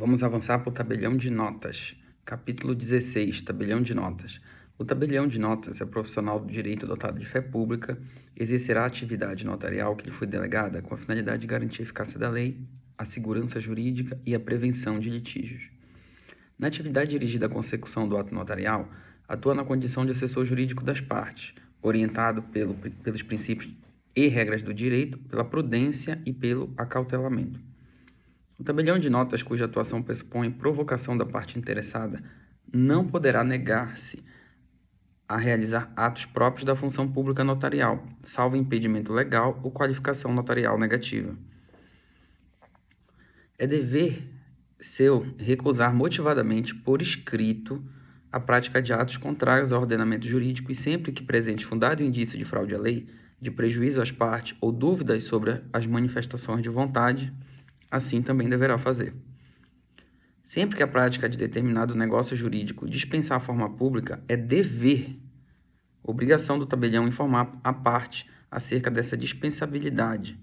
Vamos avançar para o tabelião de notas. Capítulo 16, tabelião de notas. O tabelião de notas é profissional do direito dotado de fé pública, exercerá a atividade notarial que lhe foi delegada com a finalidade de garantir a eficácia da lei, a segurança jurídica e a prevenção de litígios. Na atividade dirigida à consecução do ato notarial, atua na condição de assessor jurídico das partes, orientado pelos princípios e regras do direito, pela prudência e pelo acautelamento. O tabelião de notas cuja atuação pressupõe provocação da parte interessada não poderá negar-se a realizar atos próprios da função pública notarial, salvo impedimento legal ou qualificação notarial negativa. É dever seu recusar motivadamente, por escrito, a prática de atos contrários ao ordenamento jurídico e sempre que presente fundado indício de fraude à lei, de prejuízo às partes ou dúvidas sobre as manifestações de vontade, assim também deverá fazer. Sempre que a prática de determinado negócio jurídico dispensar a forma pública, é dever, obrigação do tabelião informar a parte acerca dessa dispensabilidade.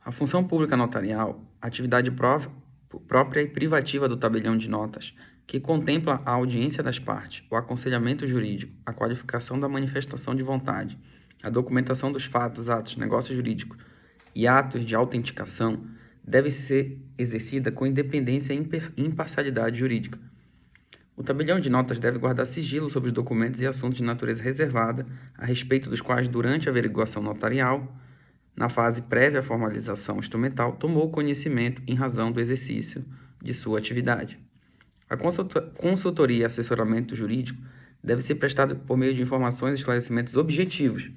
A função pública notarial, atividade própria e privativa do tabelião de notas, que contempla a audiência das partes, o aconselhamento jurídico, a qualificação da manifestação de vontade, a documentação dos fatos, atos, negócio jurídico e atos de autenticação, deve ser exercida com independência e imparcialidade jurídica. O tabelião de notas deve guardar sigilo sobre os documentos e assuntos de natureza reservada, a respeito dos quais, durante a averiguação notarial, na fase prévia à formalização instrumental, tomou conhecimento em razão do exercício de sua atividade. A consultoria e assessoramento jurídico deve ser prestado por meio de informações e esclarecimentos objetivos,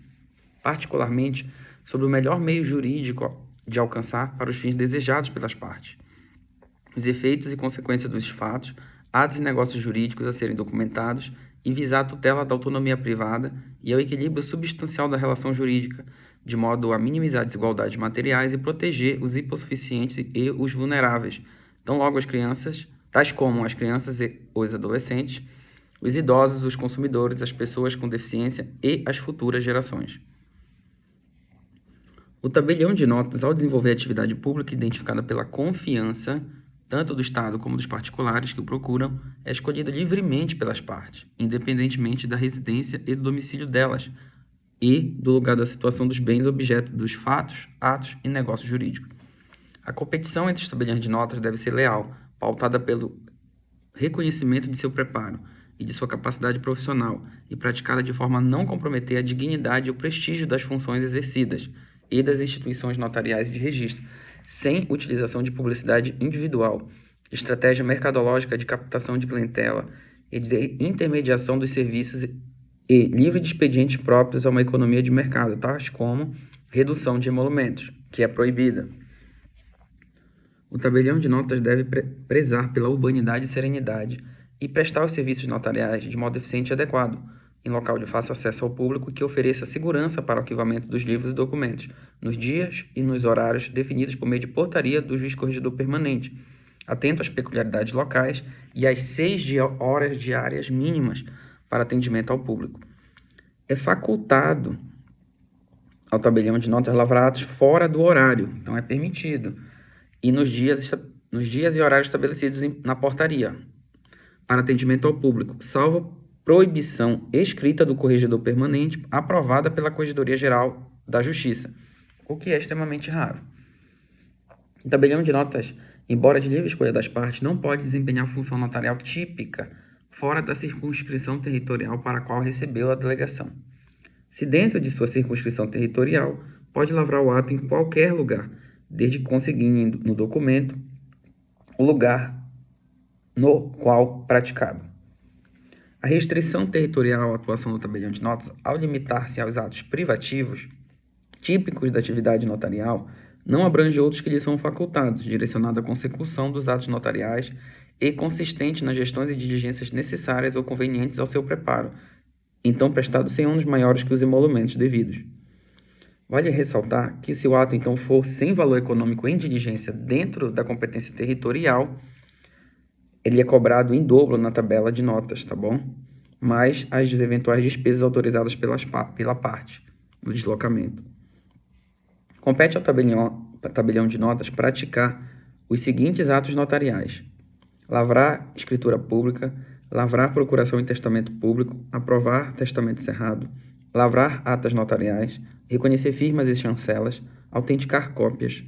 particularmente sobre o melhor meio jurídico de alcançar para os fins desejados pelas partes, os efeitos e consequências dos fatos, atos e negócios jurídicos a serem documentados e visar a tutela da autonomia privada e ao equilíbrio substancial da relação jurídica, de modo a minimizar desigualdades materiais e proteger os hipossuficientes e os vulneráveis, tão logo as crianças, tais como as crianças e os adolescentes, os idosos, os consumidores, as pessoas com deficiência e as futuras gerações. O tabelião de notas, ao desenvolver a atividade pública identificada pela confiança, tanto do Estado como dos particulares que o procuram, é escolhido livremente pelas partes, independentemente da residência e do domicílio delas, e do lugar da situação dos bens objeto dos fatos, atos e negócios jurídicos. A competição entre os tabeliões de notas deve ser leal, pautada pelo reconhecimento de seu preparo e de sua capacidade profissional, e praticada de forma a não comprometer a dignidade e o prestígio das funções exercidas e das instituições notariais de registro, sem utilização de publicidade individual, estratégia mercadológica de captação de clientela e de intermediação dos serviços e livre de expedientes próprios a uma economia de mercado, tais como redução de emolumentos, que é proibida. O tabelião de notas deve prezar pela urbanidade e serenidade e prestar os serviços notariais de modo eficiente e adequado, em local de fácil acesso ao público que ofereça segurança para o arquivamento dos livros e documentos, nos dias e nos horários definidos por meio de portaria do juiz corregedor permanente, atento às peculiaridades locais e às 6 horas diárias mínimas para atendimento ao público. É facultado ao tabelião de notas lavrar atos fora do horário, então é permitido, e nos dias e horários estabelecidos na portaria, para atendimento ao público, salvo proibição escrita do corregedor permanente, aprovada pela Corregedoria Geral da Justiça, o que é extremamente raro. O tabelião de notas, embora de livre escolha das partes, não pode desempenhar função notarial típica fora da circunscrição territorial para a qual recebeu a delegação. Se dentro de sua circunscrição territorial, pode lavrar o ato em qualquer lugar, desde que conseguindo no documento o lugar no qual praticado. A restrição territorial à atuação do tabelião de notas, ao limitar-se aos atos privativos, típicos da atividade notarial, não abrange outros que lhe são facultados, direcionado à consecução dos atos notariais e consistente nas gestões e diligências necessárias ou convenientes ao seu preparo, então prestado sem ônus maiores que os emolumentos devidos. Vale ressaltar que se o ato então for sem valor econômico em diligência dentro da competência territorial, ele é cobrado em dobro na tabela de notas, tá bom? Mais as eventuais despesas autorizadas pela parte do deslocamento. Compete ao tabelião de notas, praticar os seguintes atos notariais: lavrar escritura pública, lavrar procuração em testamento público, aprovar testamento cerrado, lavrar atas notariais, reconhecer firmas e chancelas, autenticar cópias.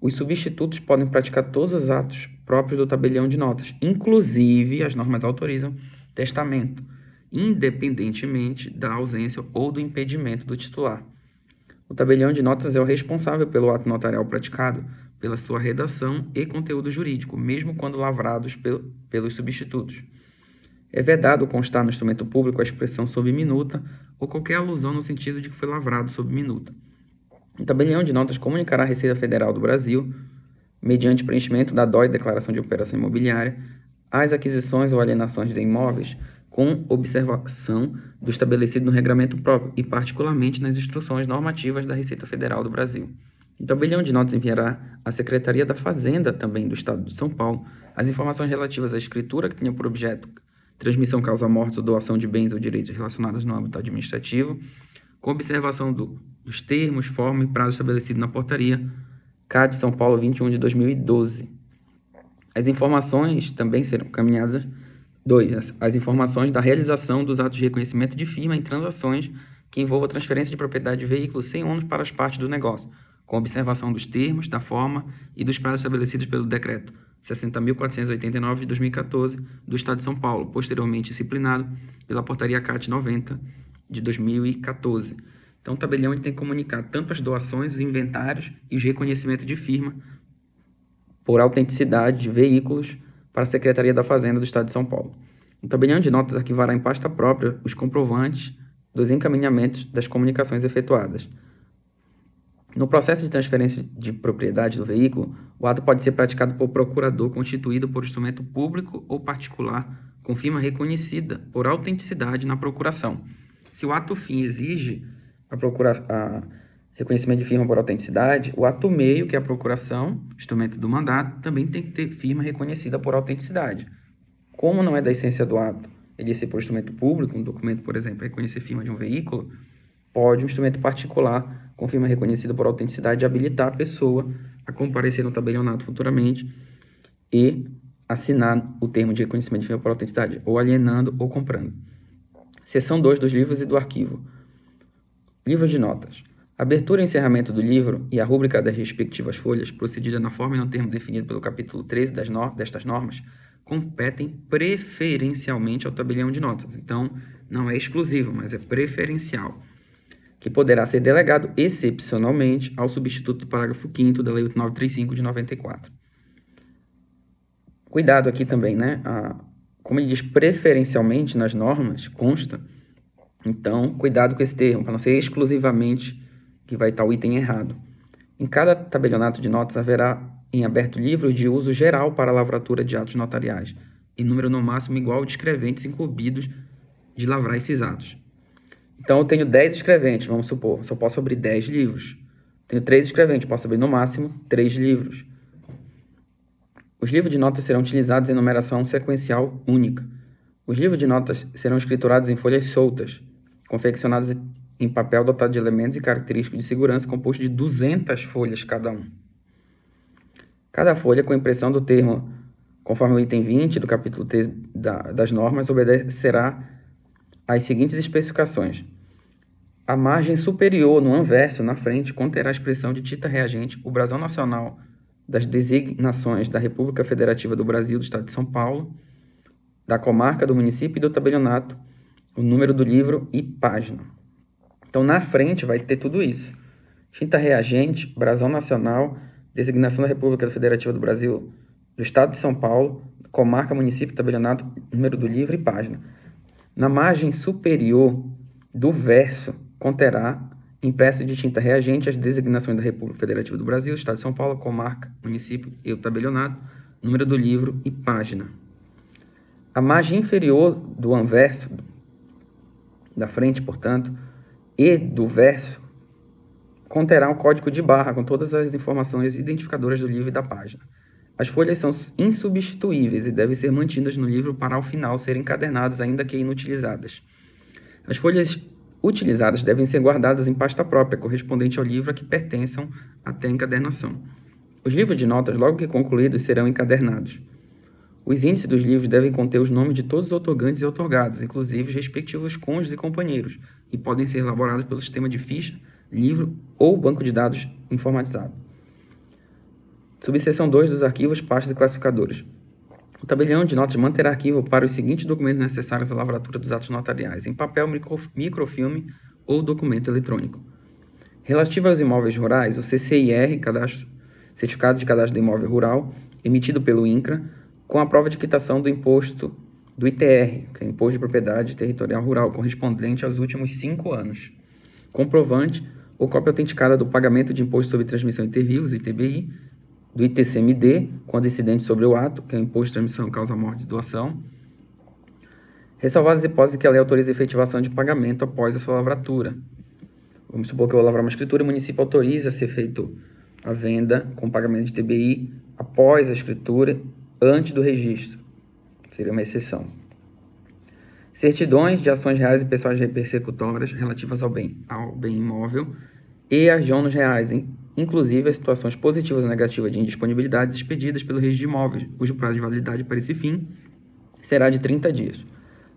Os substitutos podem praticar todos os atos próprios do tabelião de notas, inclusive, as normas autorizam, testamento, independentemente da ausência ou do impedimento do titular. O tabelião de notas é o responsável pelo ato notarial praticado, pela sua redação e conteúdo jurídico, mesmo quando lavrados pelos substitutos. É vedado constar no instrumento público a expressão sob minuta ou qualquer alusão no sentido de que foi lavrado sob minuta. O tabelião de notas comunicará à Receita Federal do Brasil, mediante preenchimento da DOI, Declaração de Operação Imobiliária, as aquisições ou alienações de imóveis, com observação do estabelecido no regramento próprio e particularmente nas instruções normativas da Receita Federal do Brasil. O tabelião de notas enviará à Secretaria da Fazenda, também do Estado de São Paulo, as informações relativas à escritura que tenha por objeto transmissão causa-morte ou doação de bens ou direitos relacionados no âmbito administrativo, com observação dos termos, forma e prazo estabelecido na portaria CAD São Paulo 21 de 2012. As informações também serão encaminhadas. 2. As informações da realização dos atos de reconhecimento de firma em transações que envolvam transferência de propriedade de veículos sem ônus para as partes do negócio, com observação dos termos, da forma e dos prazos estabelecidos pelo Decreto 60.489 de 2014 do Estado de São Paulo, posteriormente disciplinado pela Portaria CAT 90 de 2014. Então, o tabelião tem que comunicar tanto as doações, os inventários e os reconhecimentos de firma por autenticidade de veículos para a Secretaria da Fazenda do Estado de São Paulo. O tabelião de notas arquivará em pasta própria os comprovantes dos encaminhamentos das comunicações efetuadas. No processo de transferência de propriedade do veículo, o ato pode ser praticado por procurador constituído por instrumento público ou particular com firma reconhecida por autenticidade na procuração. Se o ato fim exige reconhecimento de firma por autenticidade, o ato meio, que é a procuração, instrumento do mandato, também tem que ter firma reconhecida por autenticidade. Como não é da essência do ato ele ser por instrumento público, um documento, por exemplo, reconhecer firma de um veículo, pode um instrumento particular com firma reconhecida por autenticidade habilitar a pessoa a comparecer no tabelionato futuramente e assinar o termo de reconhecimento de firma por autenticidade, ou alienando ou comprando. Seção 2 dos livros e do arquivo. Livro de notas. Abertura e encerramento do livro e a rúbrica das respectivas folhas, procedida na forma e no termo definido pelo capítulo 13 destas normas, competem preferencialmente ao tabelião de notas. Então, não é exclusivo, mas é preferencial, que poderá ser delegado excepcionalmente ao substituto do parágrafo 5º da Lei 8935 de 94. Cuidado aqui também, né? Como ele diz preferencialmente nas normas, consta, então cuidado com esse termo, para não ser exclusivamente que vai estar o item errado. Em cada tabelionato de notas haverá em aberto livros de uso geral para a lavratura de atos notariais, em número no máximo igual de escreventes incumbidos de lavrar esses atos. Então, eu tenho 10 escreventes, vamos supor, só posso abrir 10 livros. Tenho 3 escreventes, posso abrir no máximo 3 livros. Os livros de notas serão utilizados em numeração sequencial única. Os livros de notas serão escriturados em folhas soltas, confeccionadas em papel dotado de elementos e característicos de segurança, composto de 200 folhas cada um. Cada folha com impressão do termo, conforme o item 20 do capítulo 3 das normas, obedecerá às seguintes especificações. A margem superior, no anverso, na frente, conterá a expressão de tinta reagente, o brasão nacional das designações da República Federativa do Brasil, do Estado de São Paulo, da comarca, do município e do tabelionato, o número do livro e página. Então, na frente vai ter tudo isso. Tinta reagente, brasão nacional, designação da República Federativa do Brasil, do Estado de São Paulo, comarca, município, tabelionato, número do livro e página. Na margem superior do verso, conterá, impresso de tinta reagente, as designações da República Federativa do Brasil, Estado de São Paulo, comarca, município e o tabelionato, número do livro e página. A margem inferior do anverso, da frente, portanto, e do verso, conterá um código de barra com todas as informações identificadoras do livro e da página. As folhas são insubstituíveis e devem ser mantidas no livro para, ao final, serem encadernadas, ainda que inutilizadas. As folhas utilizadas devem ser guardadas em pasta própria, correspondente ao livro a que pertençam até a encadernação. Os livros de notas, logo que concluídos, serão encadernados. Os índices dos livros devem conter os nomes de todos os outorgantes e outorgados, inclusive os respectivos cônjuges e companheiros, e podem ser elaborados pelo sistema de ficha, livro ou banco de dados informatizado. Subseção 2 dos arquivos, pastas e classificadores. O tabelião de notas manterá arquivo para os seguintes documentos necessários à lavratura dos atos notariais, em papel, microfilme ou documento eletrônico. Relativo aos imóveis rurais, o CCIR, Certificado de Cadastro do Imóvel Rural, emitido pelo INCRA, com a prova de quitação do imposto do ITR, que é Imposto de Propriedade Territorial Rural, correspondente aos últimos 5 anos. Comprovante ou cópia autenticada do pagamento de Imposto sobre Transmissão e Interviews, ITBI, do ITCMD, quando incidente sobre o ato, que é o Imposto de Transmissão, Causa, Morte e Doação. Ressalvadas as hipóteses que a lei autoriza a efetivação de pagamento após a sua lavratura. Vamos supor que eu vou lavrar uma escritura e o município autoriza a ser feito a venda com pagamento de ITBI após a escritura, antes do registro. Seria uma exceção. Certidões de ações reais e pessoais persecutórias relativas ao bem imóvel e a ônus reais, inclusive as situações positivas ou negativas de indisponibilidades expedidas pelo registro de imóveis, cujo prazo de validade para esse fim será de 30 dias.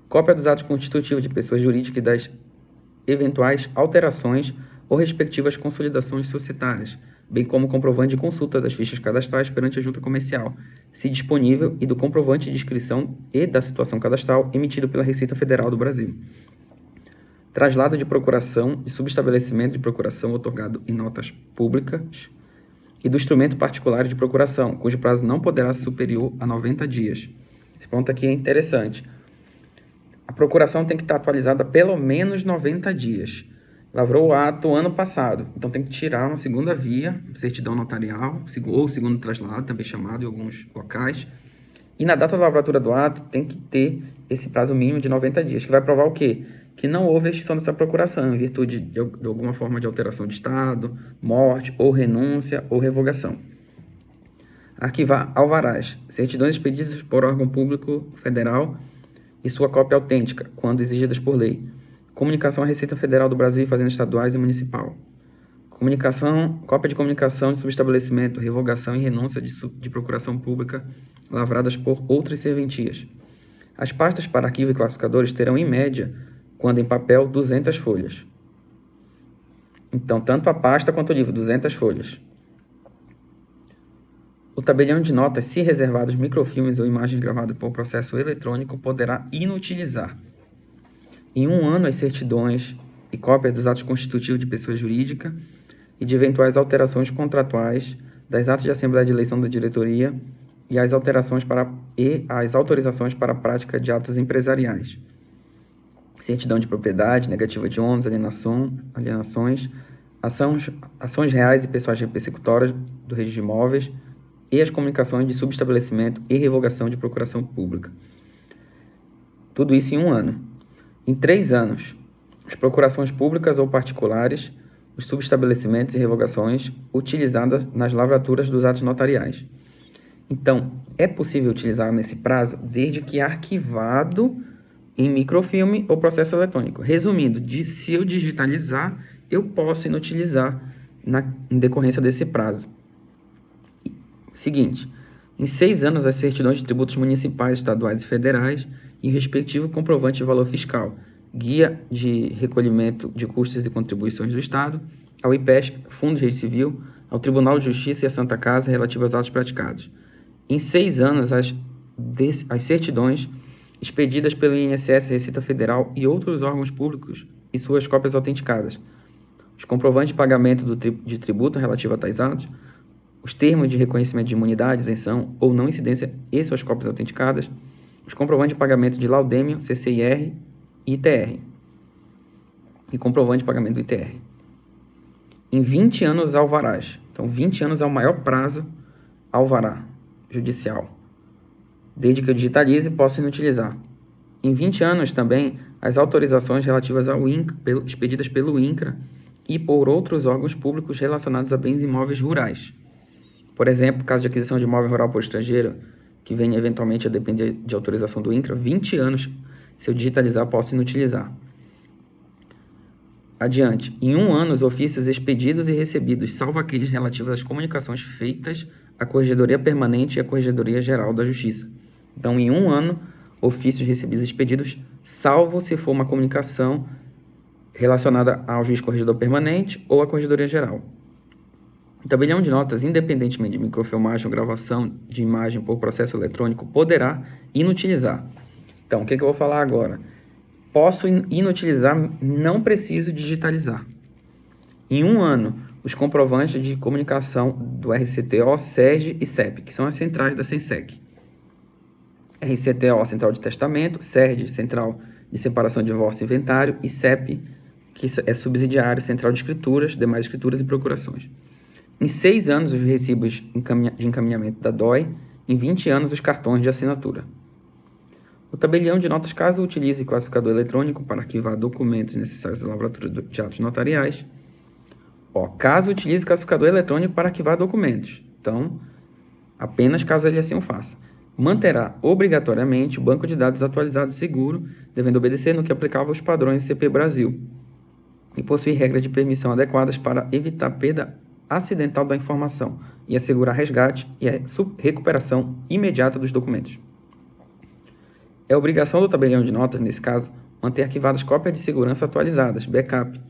Cópia dos atos constitutivos de pessoas jurídicas e das eventuais alterações ou respectivas consolidações societárias, bem como comprovante de consulta das fichas cadastrais perante a junta comercial, se disponível, e do comprovante de inscrição e da situação cadastral emitido pela Receita Federal do Brasil. Traslado de procuração e subestabelecimento de procuração outorgado em notas públicas e do instrumento particular de procuração, cujo prazo não poderá ser superior a 90 dias. Esse ponto aqui é interessante. A procuração tem que estar atualizada há pelo menos 90 dias. Lavrou o ato ano passado, então tem que tirar uma segunda via, certidão notarial, ou segundo traslado, também chamado em alguns locais. E na data da lavratura do ato, tem que ter esse prazo mínimo de 90 dias, que vai provar o quê? Que não houve extinção dessa procuração, em virtude de alguma forma de alteração de estado, morte, ou renúncia, ou revogação. Arquivar alvarás, certidões expedidas por órgão público federal e sua cópia autêntica, quando exigidas por lei. Comunicação à Receita Federal do Brasil e Fazendas Estaduais e Municipal. Cópia de comunicação de subestabelecimento, revogação e renúncia de procuração pública lavradas por outras serventias. As pastas para arquivo e classificadores terão, em média, quando em papel, 200 folhas. Então, tanto a pasta quanto o livro, 200 folhas. O tabelião de notas, se reservados microfilmes ou imagens gravadas por processo eletrônico, poderá inutilizar em 1 ano as certidões e cópias dos atos constitutivos de pessoa jurídica e de eventuais alterações contratuais das atas de Assembleia de Eleição da Diretoria e as autorizações para a prática de atos empresariais. Certidão de propriedade, negativa de ônus, alienações, ações reais e pessoais persecutórias do registro de imóveis e as comunicações de subestabelecimento e revogação de procuração pública. Tudo isso em 1 ano. Em 3 anos, as procurações públicas ou particulares, os subestabelecimentos e revogações utilizadas nas lavraturas dos atos notariais. Então, é possível utilizar nesse prazo desde que arquivado em microfilme ou processo eletrônico. Resumindo, se eu digitalizar, eu posso inutilizar em decorrência desse prazo. Seguinte, em 6 anos, as certidões de tributos municipais, estaduais e federais e o respectivo comprovante de valor fiscal, guia de recolhimento de custos e contribuições do Estado, ao IPESP, Fundo de Registro Civil, ao Tribunal de Justiça e à Santa Casa relativas aos atos praticados. Em 6 anos, as certidões expedidas pelo INSS, Receita Federal e outros órgãos públicos e suas cópias autenticadas. Os comprovantes de pagamento de tributo relativo a tais atos, os termos de reconhecimento de imunidade, isenção ou não incidência e suas cópias autenticadas, os comprovantes de pagamento de laudêmio, CCIR e ITR, e comprovante de pagamento do ITR. Em 20 anos, alvarás. Então, 20 anos é o maior prazo alvará judicial. Desde que eu digitalize, posso inutilizar. Em 20 anos, também, as autorizações relativas ao INCRA, expedidas pelo INCRA e por outros órgãos públicos relacionados a bens imóveis rurais. Por exemplo, caso de aquisição de imóvel rural por estrangeiro, que venha eventualmente a depender de autorização do INCRA, 20 anos, se eu digitalizar, posso inutilizar. Adiante. Em 1 ano, os ofícios expedidos e recebidos, salvo aqueles relativos às comunicações feitas à Corregedoria Permanente e à Corregedoria Geral da Justiça. Então, em 1 ano, ofícios recebidos e expedidos, salvo se for uma comunicação relacionada ao juiz corregedor permanente ou à Corregedoria Geral. O tabelião de notas, independentemente de microfilmagem ou gravação de imagem por processo eletrônico, poderá inutilizar. Então, o que eu vou falar agora? Posso inutilizar, não preciso digitalizar. Em 1 ano, os comprovantes de comunicação do RCTO, SERJ e CEP, que são as centrais da SENSEC. RCTO, Central de Testamento, SERJ, Central de Separação, Divórcio e Inventário, e CEP, que é subsidiário, Central de Escrituras, demais escrituras e procurações. Em 6 anos, os recibos de encaminhamento da DOI, em 20 anos, os cartões de assinatura. O tabelião de notas, caso utilize classificador eletrônico para arquivar documentos necessários à lavratura de atos notariais. Caso utilize classificador eletrônico para arquivar documentos. Então, apenas caso ele assim o faça. Manterá obrigatoriamente o banco de dados atualizado e seguro, devendo obedecer no que aplicava aos padrões CP Brasil, e possuir regras de permissão adequadas para evitar perda acidental da informação e assegurar resgate e a recuperação imediata dos documentos. É obrigação do tabelião de notas, nesse caso, manter arquivadas cópias de segurança atualizadas, backup,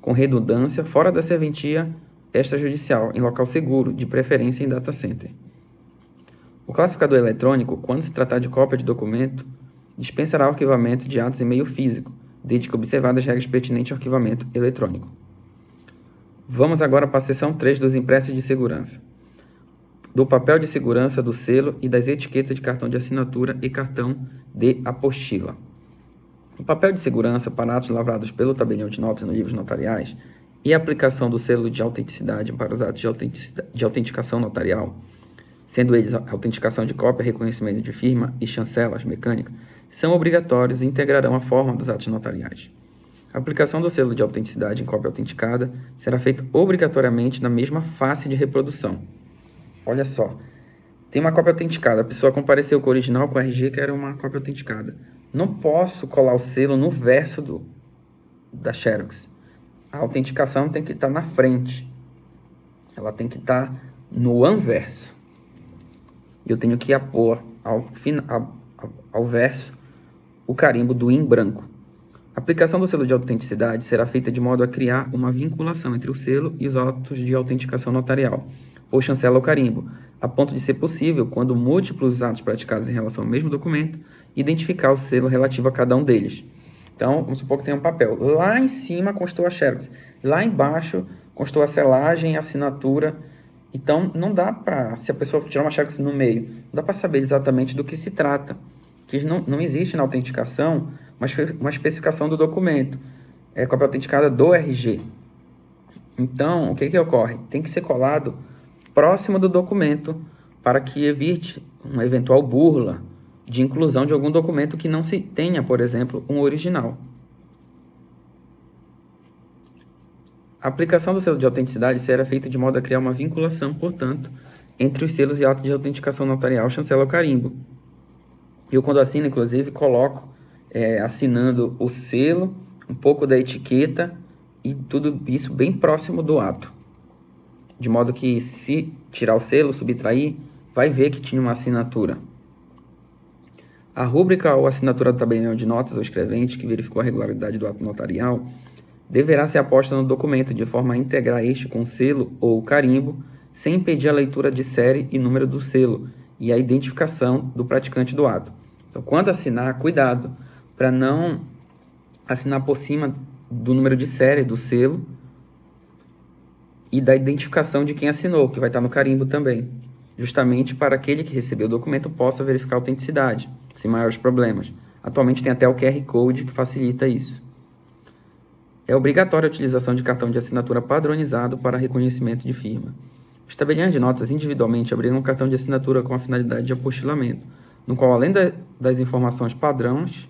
com redundância, fora da serventia extrajudicial, em local seguro, de preferência em data center. O classificador eletrônico, quando se tratar de cópia de documento, dispensará o arquivamento de atos em meio físico, desde que observadas as regras pertinentes ao arquivamento eletrônico. Vamos agora para a seção 3 dos impressos de segurança. Do papel de segurança, do selo e das etiquetas de cartão de assinatura e cartão de apostila. O papel de segurança para atos lavrados pelo tabelião de notas nos livros notariais e a aplicação do selo de autenticidade para os atos de autenticação notarial, sendo eles a autenticação de cópia, reconhecimento de firma e chancelas mecânicas, são obrigatórios e integrarão a forma dos atos notariais. A aplicação do selo de autenticidade em cópia autenticada será feita obrigatoriamente na mesma face de reprodução. Olha só, tem uma cópia autenticada, a pessoa compareceu com o original, com o RG, que era uma cópia autenticada. Não posso colar o selo no verso da Xerox. A autenticação tem que estar na frente. Ela tem que estar no anverso. Eu tenho que apor ao verso o carimbo do em branco. A aplicação do selo de autenticidade será feita de modo a criar uma vinculação entre o selo e os autos de autenticação notarial, por chancela ou carimbo, a ponto de ser possível, quando múltiplos atos praticados em relação ao mesmo documento, identificar o selo relativo a cada um deles. Então, vamos supor que tem um papel. Lá em cima constou a Xerox. Lá embaixo constou a selagem, a assinatura. Então, não dá para, se a pessoa tirar uma Xerox no meio, não dá para saber exatamente do que se trata. Que não existe na autenticação uma especificação do documento. É cópia autenticada do RG. Então, o que ocorre? Tem que ser colado próximo do documento para que evite uma eventual burla de inclusão de algum documento que não se tenha, por exemplo, um original. A aplicação do selo de autenticidade será feita de modo a criar uma vinculação, portanto, entre os selos e autos de autenticação notarial, chancela ou carimbo. Eu, quando assino, inclusive, coloco assinando o selo, um pouco da etiqueta e tudo isso bem próximo do ato. De modo que, se tirar o selo, subtrair, vai ver que tinha uma assinatura. A rúbrica ou assinatura do tabelião de notas ou escrevente que verificou a regularidade do ato notarial deverá ser aposta no documento, de forma a integrar este com selo ou carimbo, sem impedir a leitura de série e número do selo e a identificação do praticante do ato. Então, quando assinar, cuidado para não assinar por cima do número de série do selo e da identificação de quem assinou, que vai estar no carimbo também, justamente para aquele que recebeu o documento possa verificar a autenticidade, sem maiores problemas. Atualmente tem até o QR Code que facilita isso. É obrigatória a utilização de cartão de assinatura padronizado para reconhecimento de firma. Os tabeliões de notas individualmente abriram um cartão de assinatura com a finalidade de apostilamento, no qual, além das informações padrões,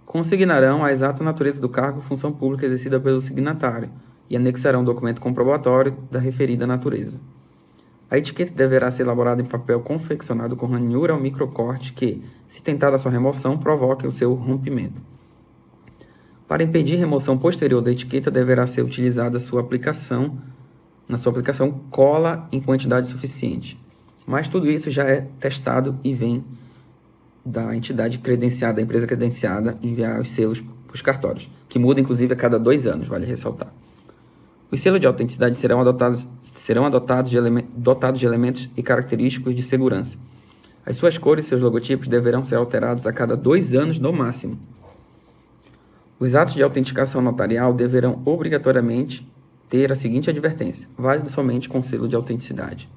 consignarão a exata natureza do cargo ou função pública exercida pelo signatário e anexarão um documento comprobatório da referida natureza. A etiqueta deverá ser elaborada em papel confeccionado com ranhura ou microcorte que, se tentada a sua remoção, provoque o seu rompimento. Para impedir remoção posterior da etiqueta, deverá ser utilizada na sua aplicação cola em quantidade suficiente. Mas tudo isso já é testado e vem da entidade credenciada, da empresa credenciada, enviar os selos para os cartórios, que muda inclusive a cada 2 anos, vale ressaltar. Os selos de autenticidade serão dotados de elementos e característicos de segurança. As suas cores e seus logotipos deverão ser alterados a cada 2 anos no máximo. Os atos de autenticação notarial deverão obrigatoriamente ter a seguinte advertência: válido somente com selo de autenticidade.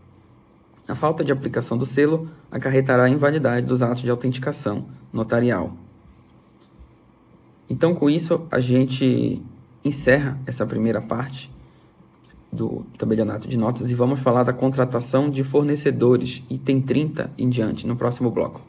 A falta de aplicação do selo acarretará a invalidade dos atos de autenticação notarial. Então, com isso, a gente encerra essa primeira parte do tabelionato de notas e vamos falar da contratação de fornecedores, item 30 em diante, no próximo bloco.